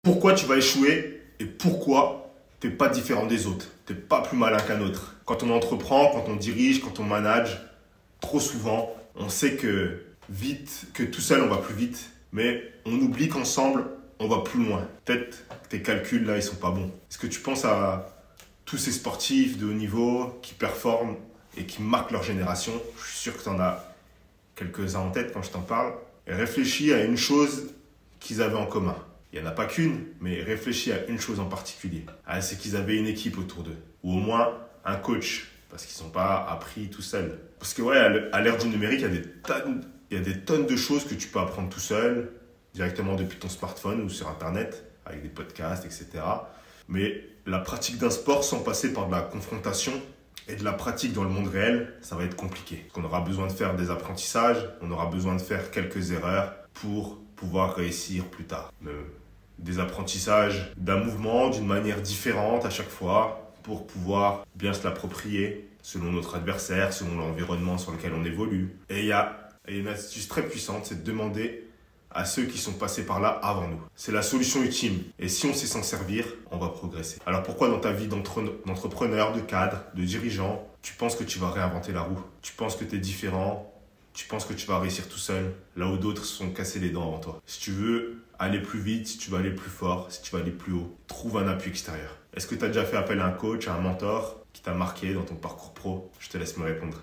Pourquoi tu vas échouer et pourquoi tu n'es pas différent des autres. Tu n'es pas plus malin qu'un autre. Quand on entreprend, quand on dirige, quand on manage, trop souvent, on sait que tout seul on va plus vite, mais on oublie qu'ensemble on va plus loin. Peut-être que tes calculs là ils sont pas bons. Est-ce que tu penses à tous ces sportifs de haut niveau qui performent et qui marquent leur génération? Je suis sûr que tu en as quelques-uns en tête quand je t'en parle. Et réfléchis à une chose qu'ils avaient en commun. Il n'y en a pas qu'une, mais réfléchis à une chose en particulier. C'est qu'ils avaient une équipe autour d'eux. Ou au moins un coach. Parce qu'ils ne sont pas appris tout seuls. Parce que ouais, à l'ère du numérique, il y a des tonnes de choses que tu peux apprendre tout seul, directement depuis ton smartphone ou sur Internet, avec des podcasts, etc. Mais la pratique d'un sport sans passer par de la confrontation et de la pratique dans le monde réel, ça va être compliqué. Parce qu'on aura besoin de faire des apprentissages, on aura besoin de faire quelques erreurs pour pouvoir réussir plus tard. Des apprentissages d'un mouvement, d'une manière différente à chaque fois, pour pouvoir bien se l'approprier selon notre adversaire, selon l'environnement sur lequel on évolue. Et il y a une astuce très puissante, c'est de demander à ceux qui sont passés par là avant nous. C'est la solution ultime. Et si on sait s'en servir, on va progresser. Alors pourquoi dans ta vie d'entrepreneur, de cadre, de dirigeant, tu penses que tu vas réinventer la roue? Tu penses que tu es différent? Tu penses que tu vas réussir tout seul, là où d'autres se sont cassés les dents avant toi? Si tu veux aller plus vite, si tu veux aller plus fort, si tu veux aller plus haut, trouve un appui extérieur. Est-ce que tu as déjà fait appel à un coach, à un mentor qui t'a marqué dans ton parcours pro? Je te laisse me répondre.